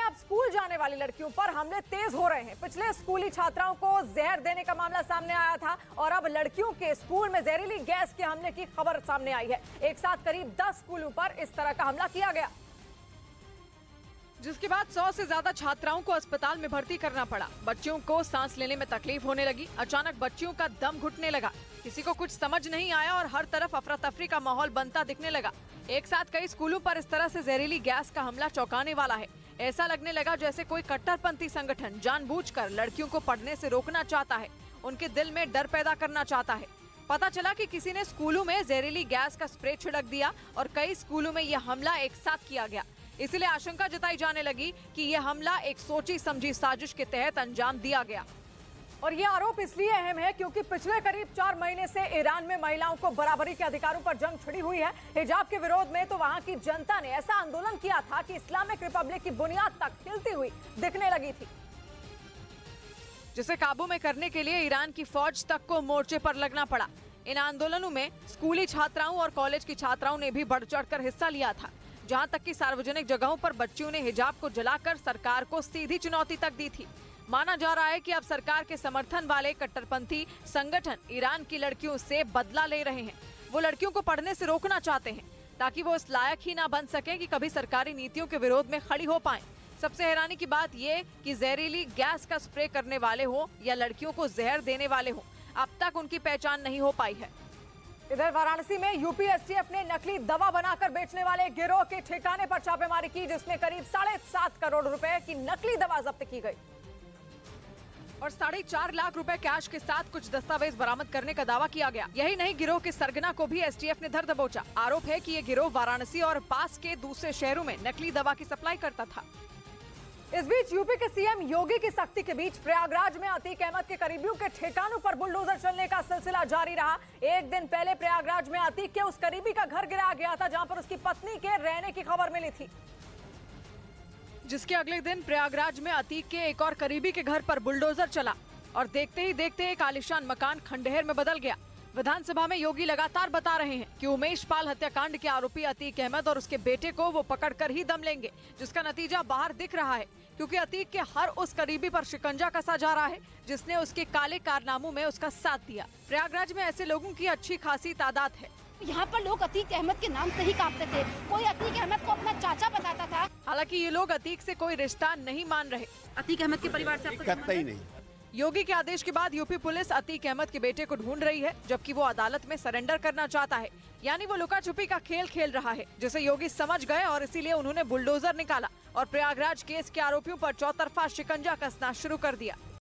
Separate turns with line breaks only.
अब स्कूल जाने वाली लड़कियों पर हमले तेज हो रहे हैं। पिछले स्कूली छात्राओं को जहर देने का मामला सामने आया था और अब लड़कियों के स्कूल में जहरीली गैस के हमले की खबर सामने आई है। एक साथ करीब 10 स्कूलों पर इस तरह का हमला किया गया, जिसके बाद 100 से ज्यादा छात्राओं को अस्पताल में भर्ती करना पड़ा। बच्चियों को सांस लेने में तकलीफ होने लगी। अचानक बच्चियों का दम घुटने लगा। किसी को कुछ समझ नहीं आया और हर तरफ अफरा तफरी का माहौल बनता दिखने लगा। एक साथ कई स्कूलों पर इस तरह से जहरीली गैस का हमला चौंकाने वाला है। ऐसा लगने लगा जैसे कोई कट्टरपंथी संगठन जानबूझकर लड़कियों को पढ़ने से रोकना चाहता है, उनके दिल में डर पैदा करना चाहता है। पता चला कि किसी ने स्कूलों में जहरीली गैस का स्प्रे छिड़क दिया और कई स्कूलों में यह हमला एक साथ किया गया। इसलिए आशंका जताई जाने लगी कि यह हमला एक सोची समझी साजिश के तहत अंजाम दिया गया। और ये आरोप इसलिए अहम है क्योंकि पिछले करीब 4 महीने से ईरान में महिलाओं को बराबरी के अधिकारों पर जंग छिड़ी हुई है। हिजाब के विरोध में तो वहां की जनता ने ऐसा आंदोलन किया था कि इस्लामिक रिपब्लिक की बुनियाद तक हिलती हुई दिखने लगी थी, जिसे काबू में करने के लिए ईरान की फौज तक को मोर्चे पर लगना पड़ा। इन आंदोलनों में स्कूली छात्राओं और कॉलेज की छात्राओं ने भी बढ़ चढ़कर हिस्सा लिया था। जहां तक कि सार्वजनिक जगहों पर बच्चियों ने हिजाब को जलाकर सरकार को सीधी चुनौती तक दी थी। माना जा रहा है कि अब सरकार के समर्थन वाले कट्टरपंथी संगठन ईरान की लड़कियों से बदला ले रहे हैं। वो लड़कियों को पढ़ने से रोकना चाहते हैं ताकि वो इस लायक ही ना बन सके कि कभी सरकारी नीतियों के विरोध में खड़ी हो पाएं। सबसे हैरानी की बात ये कि जहरीली गैस का स्प्रे करने वाले हो या लड़कियों को जहर देने वाले हो, अब तक उनकी पहचान नहीं हो पाई है। इधर वाराणसी में यूपी एसटीएफ ने नकली दवा बनाकर बेचने वाले गिरोह के ठिकाने पर छापेमारी की, जिसमें करीब 7.5 करोड़ रुपए की नकली दवा जब्त की गई और 4.5 लाख रुपए कैश के साथ कुछ दस्तावेज बरामद करने का दावा किया गया। यही नहीं, गिरोह के सरगना को भी एसटीएफ ने धर दबोचा। आरोप है कि ये गिरोह वाराणसी और पास के दूसरे शहरों में नकली दवा की सप्लाई करता था। इस बीच यूपी के सीएम योगी की सख्ती के बीच प्रयागराज में अतीक अहमद के करीबियों के ठिकानों पर बुलडोजर चलने का सिलसिला जारी रहा। एक दिन पहले प्रयागराज में अतीक के उस करीबी का घर गिराया गया था जहां पर उसकी पत्नी के रहने की खबर मिली थी, जिसके अगले दिन प्रयागराज में अतीक के एक और करीबी के घर पर बुलडोजर चला और देखते ही देखते एक आलीशान मकान खंडहर में बदल गया। विधानसभा में योगी लगातार बता रहे हैं कि उमेश पाल हत्याकांड के आरोपी अतीक अहमद और उसके बेटे को वो पकड़कर ही दम लेंगे, जिसका नतीजा बाहर दिख रहा है क्योंकि अतीक के हर उस करीबी पर शिकंजा कसा जा रहा है जिसने उसके काले कारनामों में उसका साथ दिया। प्रयागराज में ऐसे लोगों की अच्छी खासी तादाद है।
यहाँ पर लोग अतीक अहमद के नाम से ही कांपते थे। कोई अतीक अहमद को अपना चाचा बताता था।
हालांकि ये लोग अतीक से कोई रिश्ता नहीं मान रहे।
अतीक अहमद के परिवार से आपका
ही नहीं।
योगी के आदेश के बाद यूपी पुलिस अतीक अहमद के बेटे को ढूंढ रही है, जबकि वो अदालत में सरेंडर करना चाहता है। यानी वो लुका छुपी का खेल खेल रहा है, जिसे योगी समझ गए और इसीलिए उन्होंने बुलडोजर निकाला और प्रयागराज केस के आरोपियों पर चौतरफा शिकंजा कसना शुरू कर दिया।